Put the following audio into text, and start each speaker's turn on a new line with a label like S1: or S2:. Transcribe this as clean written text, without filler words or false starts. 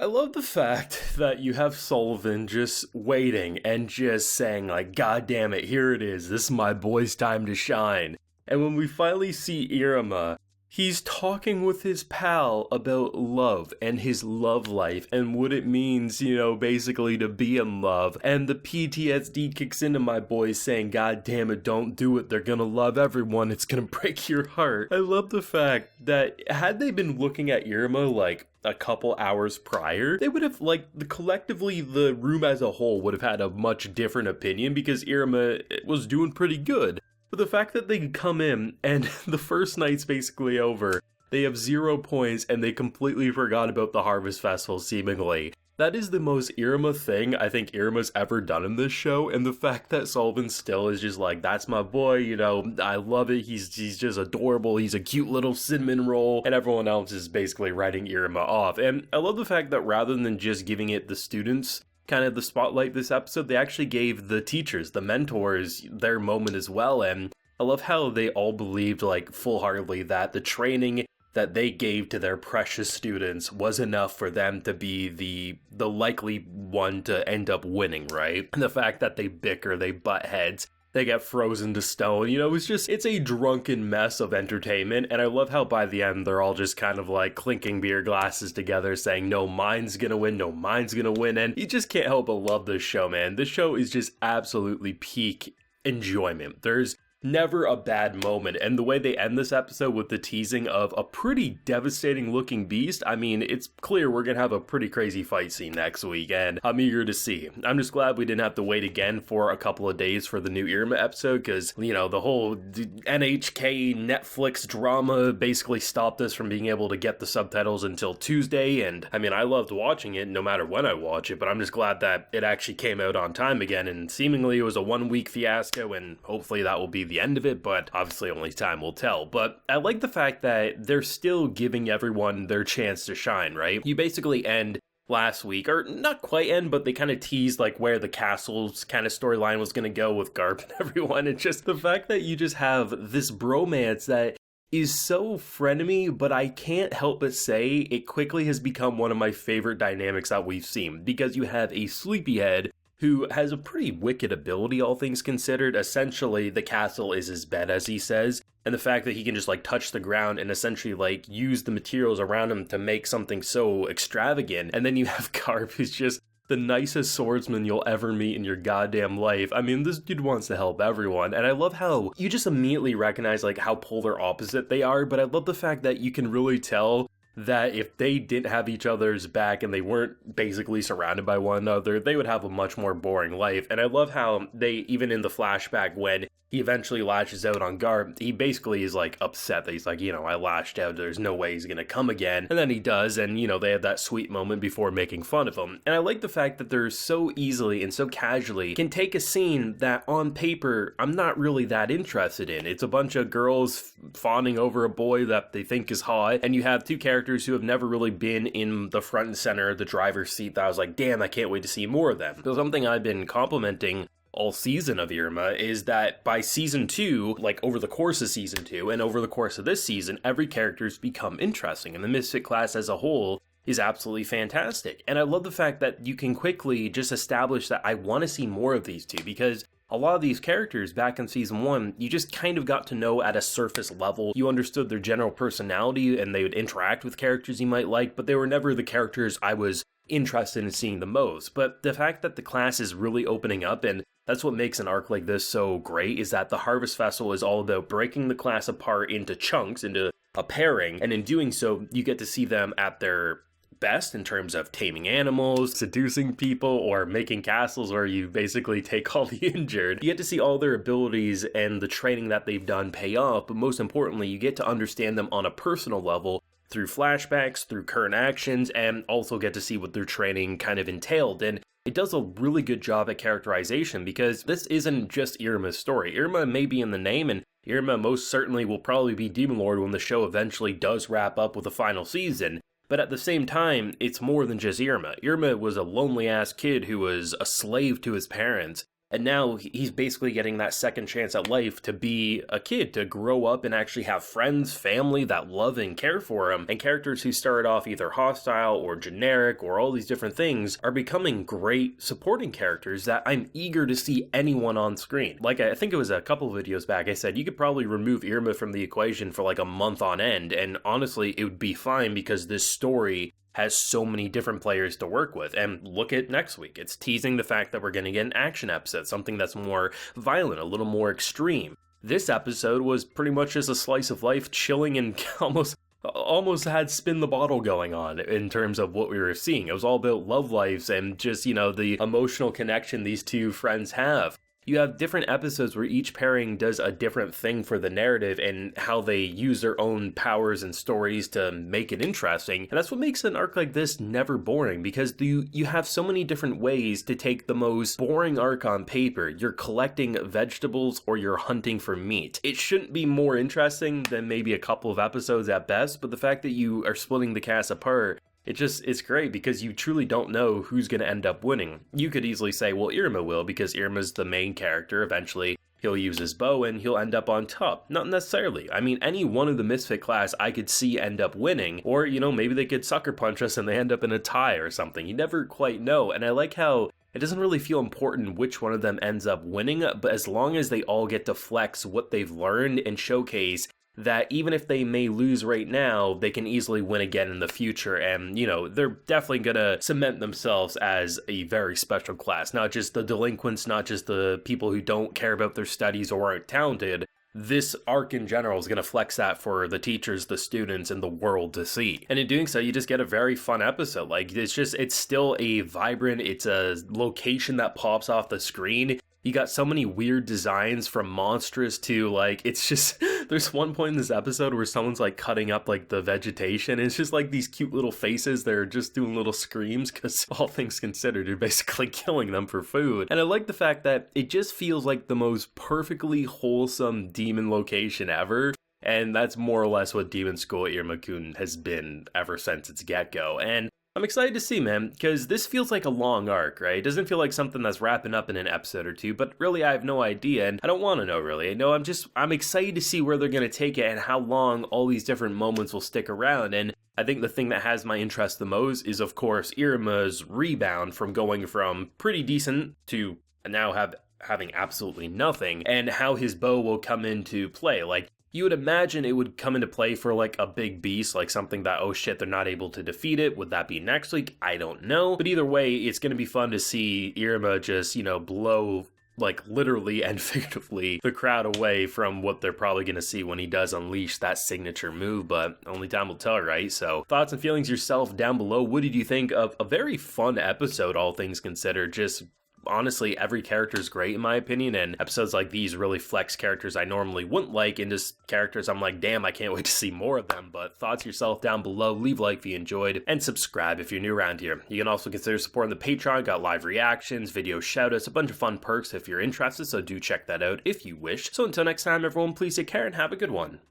S1: I love the fact that you have Sullivan just waiting and just saying, like, God damn it, here it is. This is my boy's time to shine. And when we finally see Irma, he's talking with his pal about love and his love life and what it means, basically to be in love. And the PTSD kicks into my boys saying, God damn it, don't do it. They're gonna love everyone. It's gonna break your heart. I love the fact that had they been looking at Irma like a couple hours prior, they would have, collectively, the room as a whole would have had a much different opinion because Irma was doing pretty good. But the fact that they come in and the first night's basically over, they have 0 points and they completely forgot about the Harvest Festival, seemingly. That is the most Irma thing I think Irma's ever done in this show, and the fact that Sullivan still is just like, that's my boy, I love it, he's just adorable, he's a cute little cinnamon roll, and everyone else is basically writing Irma off. And I love the fact that rather than just giving it the students kind of the spotlight this episode, they actually gave the teachers, the mentors, their moment as well. And I love how they all believed, full-heartedly that the training that they gave to their precious students was enough for them to be the likely one to end up winning, right? And the fact that they bicker, they butt heads, they get frozen to stone, it's a drunken mess of entertainment. And I love how by the end, they're all just kind of like clinking beer glasses together saying, no, mine's gonna win, no, mine's gonna win. And you just can't help but love this show, man. This show is just absolutely peak enjoyment. There's never a bad moment, and the way they end this episode with the teasing of a pretty devastating looking beast, I mean, it's clear we're gonna have a pretty crazy fight scene next week, and I'm eager to see. I'm just glad we didn't have to wait again for a couple of days for the new Irma episode, because, the whole NHK Netflix drama basically stopped us from being able to get the subtitles until Tuesday, and I mean, I loved watching it no matter when I watch it, but I'm just glad that it actually came out on time again, and seemingly it was a 1-week fiasco, and hopefully that will be the end of it, but obviously only time will tell. But I like the fact that they're still giving everyone their chance to shine, right? You basically end last week, or not quite end, but they kind of teased where the castle's kind of storyline was going to go with Garp and everyone. It's just the fact that you just have this bromance that is so frenemy, but I can't help but say it quickly has become one of my favorite dynamics that we've seen, because you have a sleepyhead who has a pretty wicked ability, all things considered. Essentially, the castle is his bed, as he says, and the fact that he can just touch the ground and essentially use the materials around him to make something so extravagant. And then you have Garp, who's just the nicest swordsman you'll ever meet in your goddamn life. I mean, this dude wants to help everyone, and I love how you just immediately recognize how polar opposite they are, but I love the fact that you can really tell that if they didn't have each other's back and they weren't basically surrounded by one another, they would have a much more boring life. And I love how they, even in the flashback when he eventually lashes out on Garp, he basically is upset that he's I lashed out, there's no way he's gonna come again. And then he does, and they have that sweet moment before making fun of him. And I like the fact that they're so easily and so casually can take a scene that on paper I'm not really that interested in. It's a bunch of girls fawning over a boy that they think is hot, and you have two characters who have never really been in the front and center, the driver's seat, that I was like, damn, I can't wait to see more of them. So something I've been complimenting all season of Irma is that by season 2, over the course of season 2 and over the course of this season, every character's become interesting, and the Misfit class as a whole is absolutely fantastic. And I love the fact that you can quickly just establish that I want to see more of these two, because a lot of these characters back in season 1, you just kind of got to know at a surface level. You understood their general personality and they would interact with characters you might like, but they were never the characters I was interested in seeing the most. But the fact that the class is really opening up, and that's what makes an arc like this so great, is that the Harvest Festival is all about breaking the class apart into chunks, into a pairing, and in doing so, you get to see them at their best in terms of taming animals, seducing people, or making castles where you basically take all the injured. You get to see all their abilities and the training that they've done pay off, but most importantly, you get to understand them on a personal level through flashbacks, through current actions, and also get to see what their training kind of entailed. And it does a really good job at characterization, because this isn't just Irma's story. Irma may be in the name, and Irma most certainly will probably be Demon Lord when the show eventually does wrap up with a final season. But at the same time, it's more than just Irma. Irma was a lonely-ass kid who was a slave to his parents, And now he's basically getting that second chance at life to be a kid, to grow up and actually have friends, family that love and care for him. And characters who started off either hostile or generic or all these different things are becoming great supporting characters that I'm eager to see anyone on screen. Like, I think it was a couple videos back, I said you could probably remove Irma from the equation for like a month on end, and honestly, it would be fine because this story has so many different players to work with. And look at next week. It's teasing the fact that we're going to get an action episode, something that's more violent, a little more extreme. This episode was pretty much just a slice of life, chilling, and almost had spin the bottle going on in terms of what we were seeing. It was all about love lives and just, the emotional connection these two friends have. You have different episodes where each pairing does a different thing for the narrative and how they use their own powers and stories to make it interesting. And that's what makes an arc like this never boring, because you have so many different ways to take the most boring arc on paper. You're collecting vegetables or you're hunting for meat. It shouldn't be more interesting than maybe a couple of episodes at best, but the fact that you are splitting the cast apart, it's great because you truly don't know who's going to end up winning. You could easily say, well, Irma will, because Irma's the main character. Eventually, he'll use his bow and he'll end up on top. Not necessarily. I mean, any one of the Misfit class I could see end up winning, or, maybe they could sucker punch us and they end up in a tie or something. You never quite know. And I like how it doesn't really feel important which one of them ends up winning, but as long as they all get to flex what they've learned and showcase that even if they may lose right now, they can easily win again in the future. And, they're definitely going to cement themselves as a very special class. Not just the delinquents, not just the people who don't care about their studies or aren't talented. This arc in general is going to flex that for the teachers, the students, and the world to see. And in doing so, you just get a very fun episode. Like, it's still a vibrant, it's a location that pops off the screen. You got so many weird designs, from monstrous to it's just, there's one point in this episode where someone's cutting up the vegetation. And it's just these cute little faces that are just doing little screams because all things considered, you're basically killing them for food. And I like the fact that it just feels like the most perfectly wholesome demon location ever. And that's more or less what Demon School Iruma-kun has been ever since its get-go. And I'm excited to see, man, because this feels like a long arc, right? It doesn't feel like something that's wrapping up in an episode or two, but really I have no idea, and I don't want to know, really. I'm excited to see where they're going to take it and how long all these different moments will stick around. And I think the thing that has my interest the most is, of course, Iruma's rebound from going from pretty decent to now having absolutely nothing, and how his bow will come into play. You would imagine it would come into play for a big beast, something that, oh shit, they're not able to defeat it. Would that be next week? I don't know. But either way, it's going to be fun to see Iruma just, blow, literally and figuratively, the crowd away from what they're probably going to see when he does unleash that signature move. But only time will tell, right? So thoughts and feelings yourself down below. What did you think of a very fun episode, all things considered? Just honestly, every character is great in my opinion, and episodes like these really flex characters I normally wouldn't like into characters I'm like, damn, I can't wait to see more of them. But thoughts yourself down below, leave a like if you enjoyed, and subscribe if you're new around here. You can also consider supporting the Patreon, got live reactions, video shoutouts, a bunch of fun perks if you're interested, so do check that out if you wish. So until next time, everyone, please take care and have a good one.